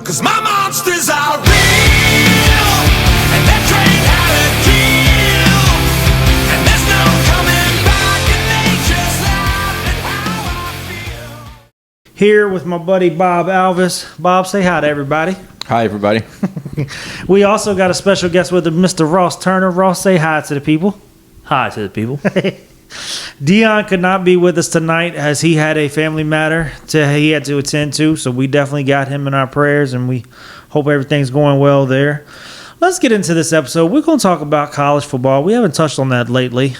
'cause my monsters are real, and that train had a kill, and there's no coming back, and nature's laughing how I feel. Here with my buddy Bob Alvis. Bob, say hi to everybody. Hi, everybody. We also got a special guest with us, Mr. Ross Turner. Ross, say hi to the people. Hi to the people. Dion could not be with us tonight as he had a family matter he had to attend to, so we definitely got him in our prayers, and we hope everything's going well there. Let's get into this episode. We're going to talk about college football. We haven't touched on that lately.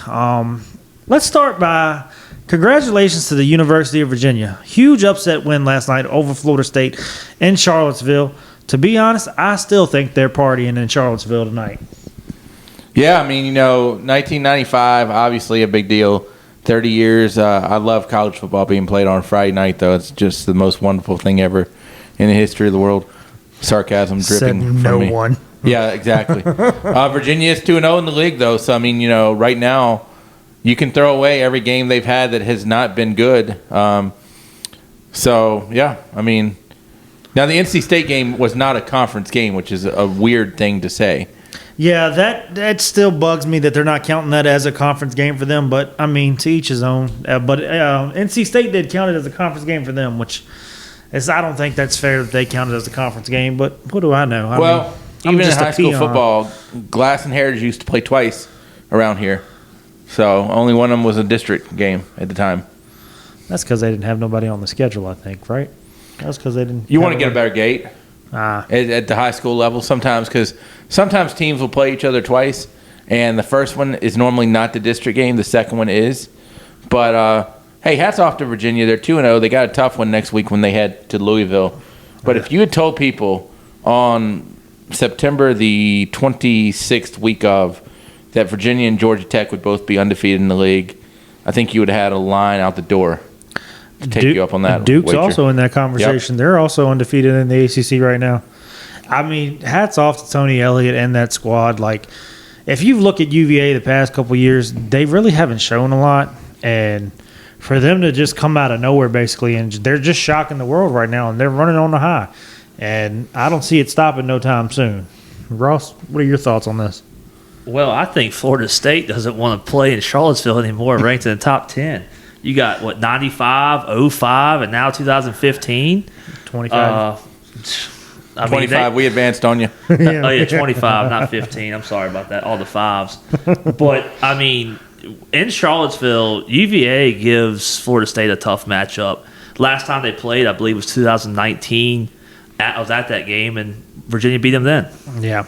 Let's start by congratulations to the University of Virginia. Huge upset win last night over Florida State in Charlottesville. To be honest, I still think they're partying in Charlottesville tonight. Yeah, I mean, 1995, obviously a big deal. 30 years. I love college football being played on Friday night, though. It's just the most wonderful thing ever in the history of the world. Sarcasm dripping from no me. one. Yeah, exactly. Virginia is 2-0 in the league, though. So, I mean, right now, you can throw away every game they've had that has not been good. So, yeah, I mean, now the NC State game was not a conference game, which is a weird thing to say. Yeah, that still bugs me that they're not counting that as a conference game for them. But, I mean, to each his own. But NC State did count it as a conference game for them, which is, I don't think that's fair that they count it as a conference game. But what do I know? I mean, even in just a high school peon. football, Glass and Heritage used to play twice around here. So only one of them was a district game at the time. That's because they didn't have nobody on the schedule, I think, right? That's because they didn't. You want to get a better gate at the high school level sometimes, because sometimes teams will play each other twice, and the first one is normally not the district game. The second one is. But, hey, hats off to Virginia. They're 2-0. They got a tough one next week when they head to Louisville. But if you had told people on September the 26th week of that Virginia and Georgia Tech would both be undefeated in the league, I think you would have had a line out the door to take you up on that. Duke's wager. also in that conversation. Yep. They're also undefeated in the ACC right now. I mean, hats off to Tony Elliott and that squad. Like, if you look at UVA the past couple of years, they really haven't shown a lot. And for them to just come out of nowhere, basically, and they're just shocking the world right now, and they're running on the high. And I don't see it stopping no time soon. Ross, what are your thoughts on this? Well, I think Florida State doesn't want to play in Charlottesville anymore, ranked in the top 10. You got, 95, 05, and now 2015? 25. 25, we advanced on you. Oh, yeah, 25, not 15. I'm sorry about that, all the fives. But, I mean, in Charlottesville, UVA gives Florida State a tough matchup. Last time they played, I believe, was 2019. I was at that game, and Virginia beat them then. Yeah.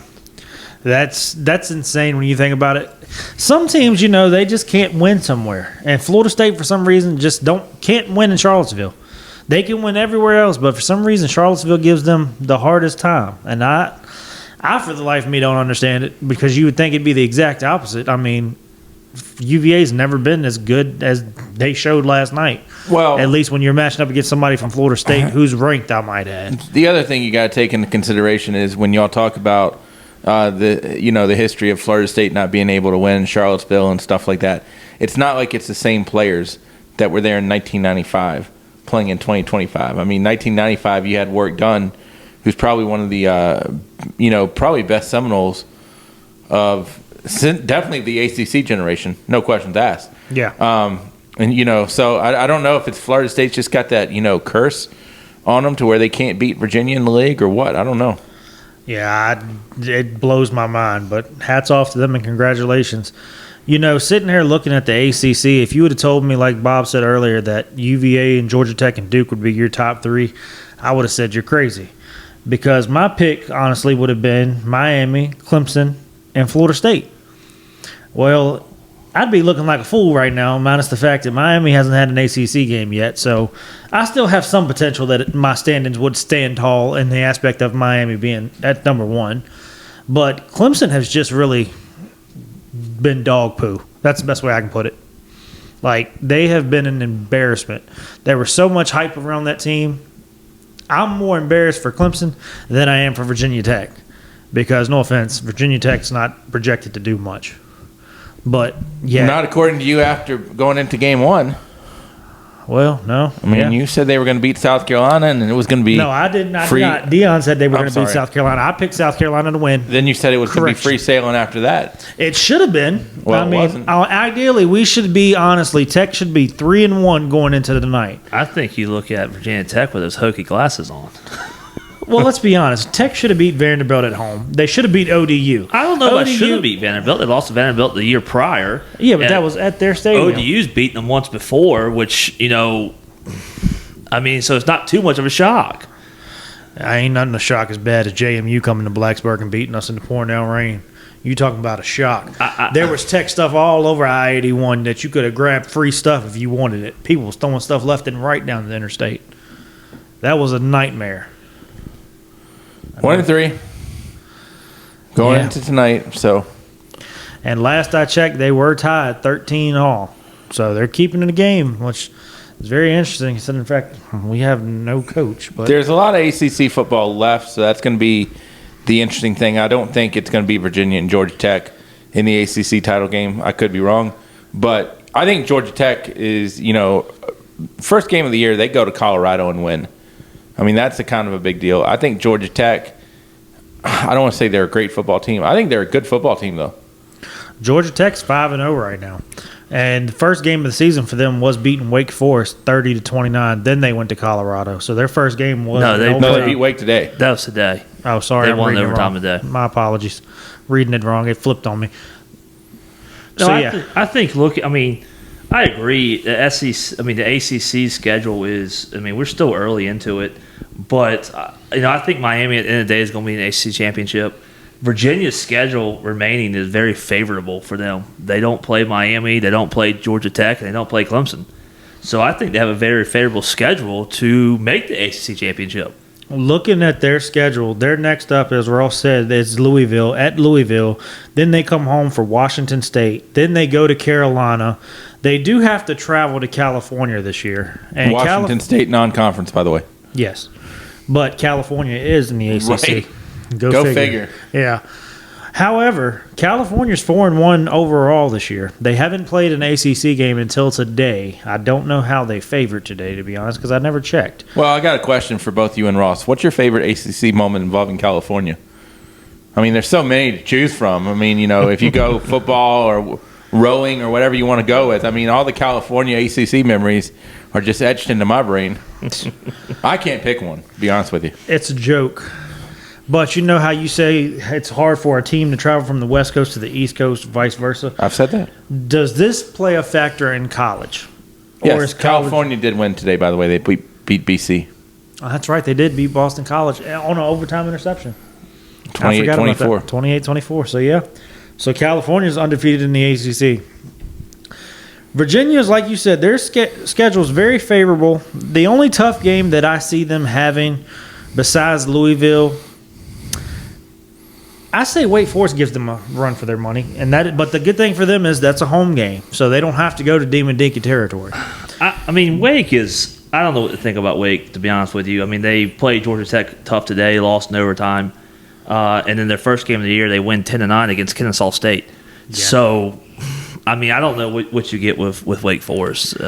That's insane when you think about it. Some teams, they just can't win somewhere. And Florida State, for some reason, just can't win in Charlottesville. They can win everywhere else, but for some reason, Charlottesville gives them the hardest time. And I for the life of me, don't understand it, because you would think it'd be the exact opposite. I mean, UVA's never been as good as they showed last night. Well, at least when you're matching up against somebody from Florida State who's ranked, I might add. The other thing you got to take into consideration is when y'all talk about the history of Florida State not being able to win Charlottesville and stuff like that. It's not like it's the same players that were there in 1995 playing in 2025. I mean, 1995 you had Work Done, who's probably one of the probably best Seminoles of definitely the ACC generation, no questions asked. Yeah. So I don't know if it's Florida State's just got that curse on them to where they can't beat Virginia in the league or what. I don't know. Yeah, it blows my mind, but hats off to them and congratulations. Sitting here looking at the ACC, if you would have told me, like Bob said earlier, that UVA and Georgia Tech and Duke would be your top three, I would have said you're crazy. Because my pick, honestly, would have been Miami, Clemson, and Florida State. Well, I'd be looking like a fool right now, minus the fact that Miami hasn't had an ACC game yet. So I still have some potential that my standings would stand tall in the aspect of Miami being at number one. But Clemson has just really been dog poo. That's the best way I can put it. Like, they have been an embarrassment. There was so much hype around that team. I'm more embarrassed for Clemson than I am for Virginia Tech. Because, no offense, Virginia Tech's not projected to do much. But, yeah. Not according to you after going into game one. Well, no. I mean, you said they were going to beat South Carolina, and it was going to be No, I did not. free. Dion said they were I'm going to beat sorry. South Carolina. I picked South Carolina to win. Then you said it was going to be Correction. free sailing after that. It should have been. Well, I it mean, wasn't. Ideally, we should be, honestly, Tech should be 3-1 going into the night. I think you look at Virginia Tech with those hokey glasses on. Well, let's be honest. Tech should have beat Vanderbilt at home. They should have beat ODU. I don't know if I should ODU have beat Vanderbilt. They lost to Vanderbilt the year prior. Yeah, but And that was at their stadium. ODU's beaten them once before, which, I mean, so it's not too much of a shock. I ain't nothing to shock as bad as JMU coming to Blacksburg and beating us in the pouring down rain. You talking about a shock. There was Tech stuff all over I-81 that you could have grabbed free stuff if you wanted it. People was throwing stuff left and right down the interstate. That was a nightmare. 1-3 going Yeah. into tonight. So And last I checked, they were tied 13 all. So they're keeping in the game, which is very interesting. In fact, we have no coach. But there's a lot of ACC football left, so that's going to be the interesting thing. I don't think it's going to be Virginia and Georgia Tech in the ACC title game. I could be wrong, but I think Georgia Tech is, first game of the year, they go to Colorado and win. I mean, that's a kind of a big deal. I think Georgia Tech, I don't want to say they're a great football team. I think they're a good football team, though. Georgia Tech's 5-0 right now. And the first game of the season for them was beating Wake Forest 30-29. Then they went to Colorado. So their first game was They beat Wake today. That was today. Oh, sorry. They I'm won reading it overtime wrong. today. My apologies. Reading it wrong. It flipped on me. No, So, I, yeah. I think. Look, I mean, I agree. The SEC, the ACC schedule is. I mean, we're still early into it, but I think Miami at the end of the day is going to be an ACC championship. Virginia's schedule remaining is very favorable for them. They don't play Miami, they don't play Georgia Tech, and they don't play Clemson. So I think they have a very favorable schedule to make the ACC championship. Looking at their schedule, their next up, as Ross said, is Louisville. At Louisville, then they come home for Washington State. Then they go to Carolina. They do have to travel to California this year. And Washington State non-conference, by the way. Yes, but California is in the ACC. Right. Go figure. Yeah. However, California's 4-1 overall this year. They haven't played an ACC game until today. I don't know how they favored today, to be honest, because I never checked. Well, I got a question for both you and Ross. What's your favorite ACC moment involving California? I mean, there's so many to choose from. I mean, if you go football or rowing or whatever you want to go with, I mean, all the California ACC memories are just etched into my brain. I can't pick one, to be honest with you. It's a joke. But you know how you say it's hard for a team to travel from the West Coast to the East Coast, vice versa? I've said that. Does this play a factor in college? Yes, is college- California did win today, by the way. They beat BC. Oh, that's right. They did beat Boston College on an overtime interception. I forgot about 28-24. that. 28-24. So, yeah. So, California's undefeated in the ACC. Virginia's, like you said, their schedule is very favorable. The only tough game that I see them having besides Louisville, I say Wake Forest gives them a run for their money, but the good thing for them is that's a home game, so they don't have to go to Demon Dinky territory. I mean, Wake is. I don't know what to think about Wake, to be honest with you. I mean, they played Georgia Tech tough today, lost in overtime, and then their first game of the year, they win 10-9 against Kennesaw State. Yeah. So, I mean, I don't know what you get with Wake Forest.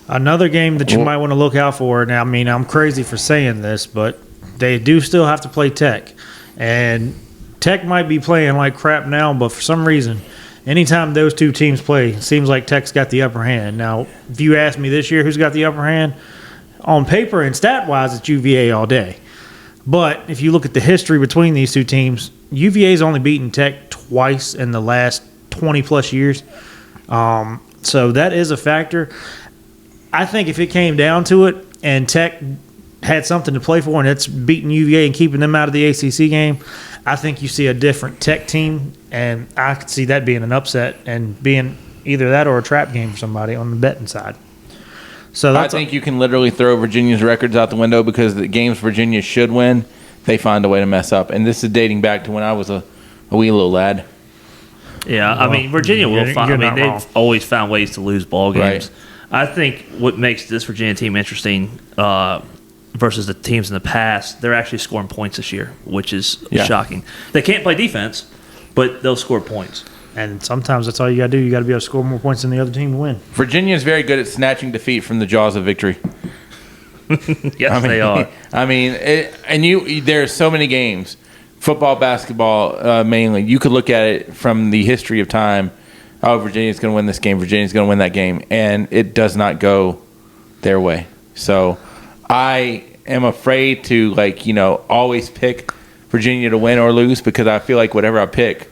Another game that you might want to look out for. Now, I mean, I'm crazy for saying this, but they do still have to play Tech, and Tech might be playing like crap now, but for some reason, anytime those two teams play, it seems like Tech's got the upper hand. Now, if you ask me this year who's got the upper hand, on paper and stat-wise, it's UVA all day. But if you look at the history between these two teams, UVA's only beaten Tech twice in the last 20-plus years. So that is a factor. I think if it came down to it and Tech had something to play for and it's beating UVA and keeping them out of the ACC game, I think you see a different Tech team, and I could see that being an upset and being either that or a trap game for somebody on the betting side. So I think you can literally throw Virginia's records out the window because the games Virginia should win, they find a way to mess up. And this is dating back to when I was a wee little lad. Yeah, I mean, Virginia will find. I mean, they've always found ways to lose ball games. Right. I think what makes this Virginia team interesting versus the teams in the past, they're actually scoring points this year, which is shocking. They can't play defense, but they'll score points. And sometimes that's all you got to do. You got to be able to score more points than the other team to win. Virginia is very good at snatching defeat from the jaws of victory. Yes, they are. I mean, there's so many games, football, basketball, mainly. You could look at it from the history of time. Oh, Virginia's going to win this game. Virginia's going to win that game, and it does not go their way. So, I am afraid to always pick Virginia to win or lose because I feel like whatever I pick,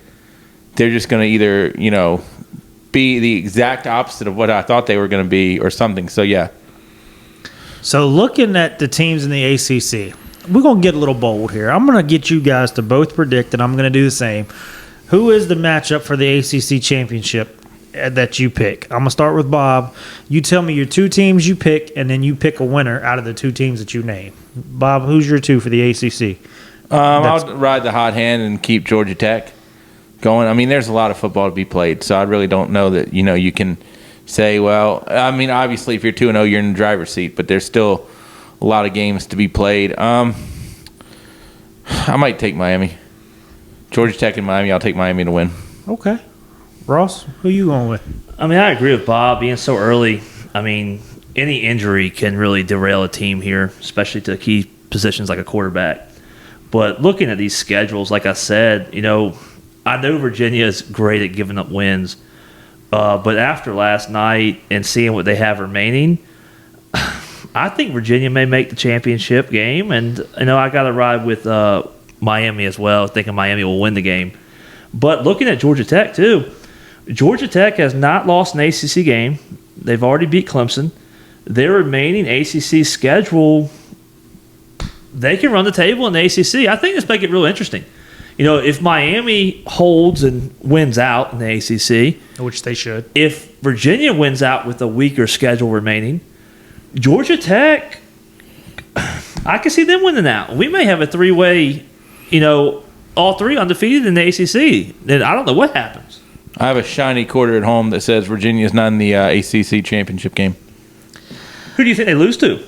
they're just going to either be the exact opposite of what I thought they were going to be or something. So yeah. So looking at the teams in the ACC, we're going to get a little bold here. I'm going to get you guys to both predict, and I'm going to do the same. Who is the matchup for the ACC championship that you pick? I'm going to start with Bob. You tell me your 2 teams you pick, and then you pick a winner out of the 2 teams that you name. Bob, who's your 2 for the ACC? I'll ride the hot hand and keep Georgia Tech going. I mean, there's a lot of football to be played, so I really don't know that you can say, well, I mean, obviously if you're 2-0, you're in the driver's seat, but there's still a lot of games to be played. I might take Miami. Georgia Tech and Miami, I'll take Miami to win. Okay. Ross, who you going with? I mean, I agree with Bob being so early. I mean, any injury can really derail a team here, especially to key positions like a quarterback. But looking at these schedules, like I said, I know Virginia is great at giving up wins. But after last night and seeing what they have remaining, I think Virginia may make the championship game. And, I got to ride with Miami as well, thinking Miami will win the game. But looking at Georgia Tech, too, Georgia Tech has not lost an ACC game. They've already beat Clemson. Their remaining ACC schedule, they can run the table in the ACC. I think this make it real interesting. If Miami holds and wins out in the ACC, which they should, if Virginia wins out with a weaker schedule remaining, Georgia Tech, I can see them winning out. We may have a 3-way, all 3 undefeated in the ACC. And I don't know what happens. I have a shiny quarter at home that says Virginia's not in the ACC championship game. Who do you think they lose to?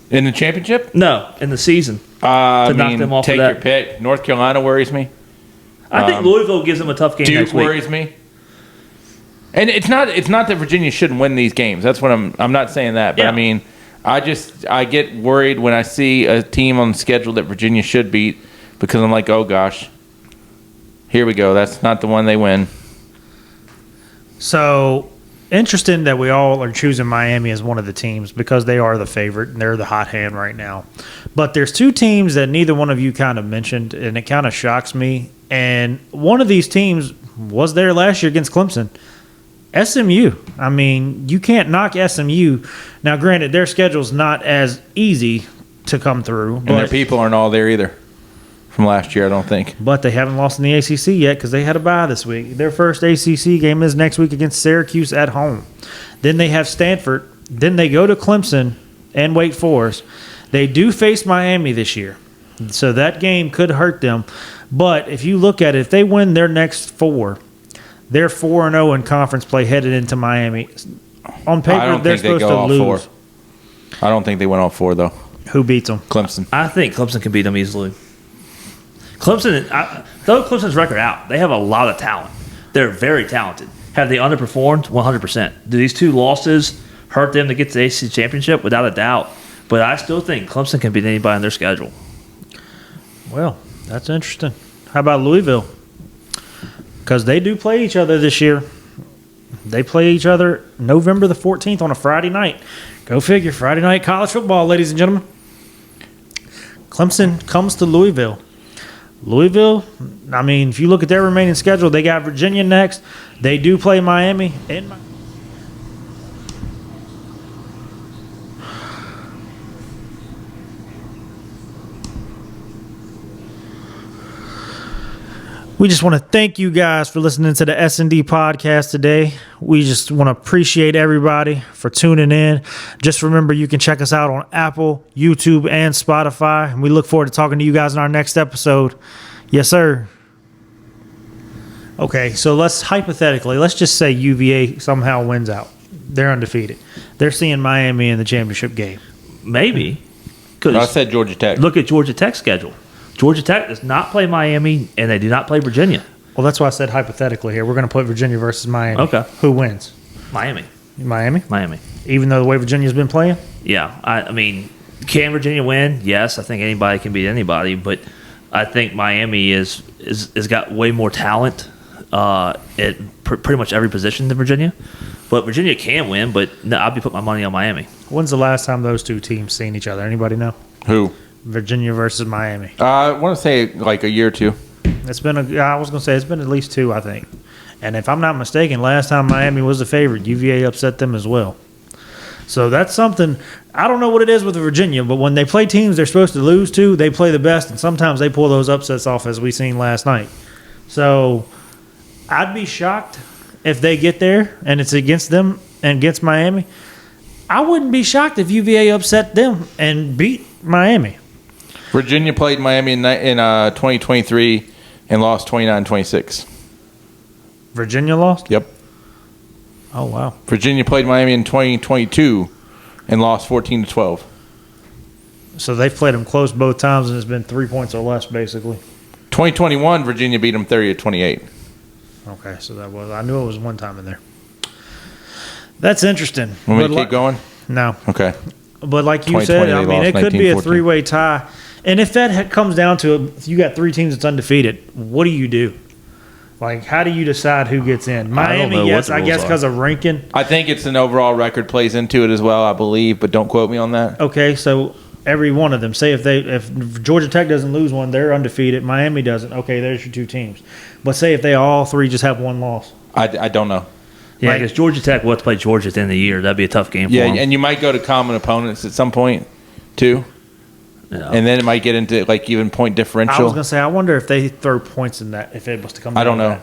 In the championship? No, in the season. I knock mean, them off take of that. your pick. North Carolina worries me. I think Louisville gives them a tough game Duke next week. worries me. And it's not that Virginia shouldn't win these games. That's what I'm not saying that, but Yeah. I mean, I get worried when I see a team on the schedule that Virginia should beat because I'm like, oh gosh, here we go. That's not the one they win. So interesting that we all are choosing Miami as one of the teams because they are the favorite and they're the hot hand right now. But there's 2 teams that neither one of you kind of mentioned, and it kind of shocks me. And one of these teams was there last year against Clemson. SMU. I mean, you can't knock SMU. Now, granted, their schedule's not as easy to come through. And their people aren't all there either from last year, I don't think. But they haven't lost in the ACC yet because they had a bye this week. Their first ACC game is next week against Syracuse at home. Then they have Stanford. Then they go to Clemson and Wake Forest. They do face Miami this year. So that game could hurt them. But if you look at it, if they win their next 4, they're 4-0 in conference play headed into Miami. On paper, they're supposed to lose. 4. I don't think they went all 4, though. Who beats them? Clemson. I think Clemson can beat them easily. Throw Clemson's record out. They have a lot of talent. They're very talented. Have they underperformed? 100%. Do these 2 losses hurt them to get to the ACC championship? Without a doubt. But I still think Clemson can beat anybody on their schedule. Well, that's interesting. How about Louisville? Because they do play each other this year. They play each other November the 14th on a Friday night. Go figure. Friday night college football, ladies and gentlemen. Clemson comes to Louisville. Louisville, I mean, if you look at their remaining schedule, they got Virginia next. They do play Miami. We just want to thank you guys for listening to the S&D podcast today. We just want to appreciate everybody for tuning in. Just remember, you can check us out on Apple, YouTube, and Spotify. And we look forward to talking to you guys in our next episode. Yes, sir. Okay, so let's just say UVA somehow wins out. They're undefeated. They're seeing Miami in the championship game. Maybe. I said Georgia Tech. Look at Georgia Tech's schedule. Georgia Tech does not play Miami, and they do not play Virginia. Well, that's why I said hypothetically here. We're going to put Virginia versus Miami. Okay. Who wins? Miami. Miami? Miami. Even though the way Virginia's been playing? Yeah. I mean, can Virginia win? Yes. I think anybody can beat anybody, but I think Miami is got way more talent at pretty much every position than Virginia. But Virginia can win, but no, I'll be putting my money on Miami. When's the last time those two teams seen each other? Anybody know? Who? Virginia versus Miami. I want to say like a year or two. It's been I was going to say it's been at least 2, I think. And if I'm not mistaken, last time Miami was the favorite, UVA upset them as well. So that's something. I don't know what it is with Virginia, but when they play teams they're supposed to lose to, they play the best, and sometimes they pull those upsets off, as we seen last night. So I'd be shocked if they get there and it's against them and against Miami. I wouldn't be shocked if UVA upset them and beat Miami. Virginia played Miami in 2023 and lost 29-26. Virginia lost? Yep. Oh, wow. Virginia played Miami in 2022 and lost 14-12. So they've played them close both times, and it's been 3 points or less, basically. 2021, Virginia beat them 30-28. Okay, so I knew it was one time in there. That's interesting. Want me to keep going? No. Okay. But like you said, I mean, it could be a 3-way tie. And if that comes down to it, if you got 3 teams that's undefeated, what do you do? Like, how do you decide who gets in? Miami, yes, I guess because of ranking. I think it's an overall record plays into it as well, I believe, but don't quote me on that. Okay, so every one of them, say if Georgia Tech doesn't lose one, they're undefeated. Miami doesn't. Okay, there's your 2 teams. But say if they all 3 just have 1 loss. I don't know. Yeah, because Georgia Tech will have to play Georgia at the end of the year. That'd be a tough game for them. Yeah, and you might go to common opponents at some point, too. Yeah. And then it might get into, like, even point differential. I was going to say, I wonder if they throw points in that, if it was to come down. I don't know. to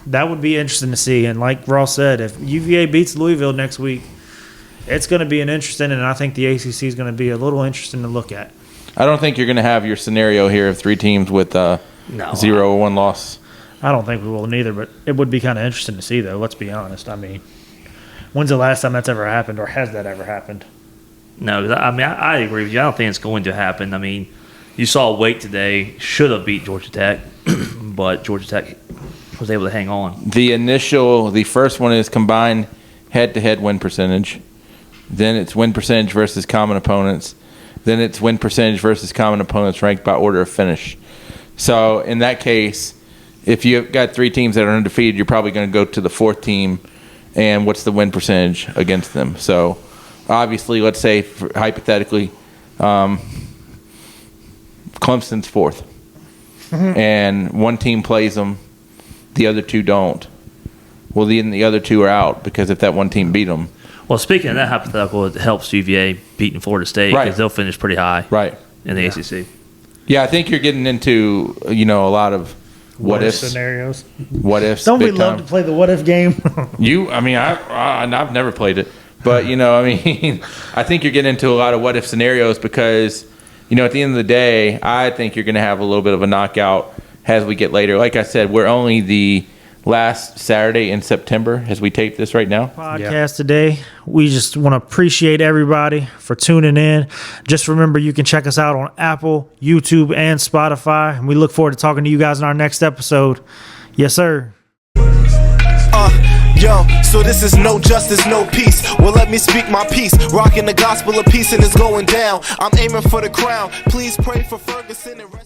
that would be interesting to see. And like Ross said, if UVA beats Louisville next week, it's going to be an interesting, and I think the ACC is going to be a little interesting to look at. I don't think you're going to have your scenario here of 3 teams with 0 or 1 loss. I don't think we will neither, but it would be kind of interesting to see, though. Let's be honest. I mean, when's the last time that's ever happened, or has that ever happened? No, 'cause I mean, I agree with you. I don't think it's going to happen. I mean, you saw Wake today should have beat Georgia Tech, but Georgia Tech was able to hang on. The first one is combined head-to-head win percentage. Then it's win percentage versus common opponents. Then it's win percentage versus common opponents ranked by order of finish. So in that case, if you've got 3 teams that are undefeated, you're probably going to go to the 4th team, and what's the win percentage against them? So obviously, let's say hypothetically, Clemson's 4th, and one team plays them, the other 2 don't. Well, then the other 2 are out because if that one team beat them. Well, speaking of that hypothetical, it helps UVA beating Florida State because they'll finish pretty high in the ACC. Yeah, I think you're getting into a lot of what ifs scenarios. What ifs? Don't we love to play the what if game? I've never played it, but I think you're getting into a lot of what if scenarios because at the end of the day, I think you're going to have a little bit of a knockout as we get later. Like I said, we're only the last Saturday in September as we tape this right now. Podcast today. We just want to appreciate everybody for tuning in. Just remember, you can check us out on Apple, YouTube, and Spotify. And we look forward to talking to you guys in our next episode. Yes, sir. Yo, so this is no justice, no peace. Well, let me speak my piece. Rocking the gospel of peace and it's going down. I'm aiming for the crown. Please pray for Ferguson and rest.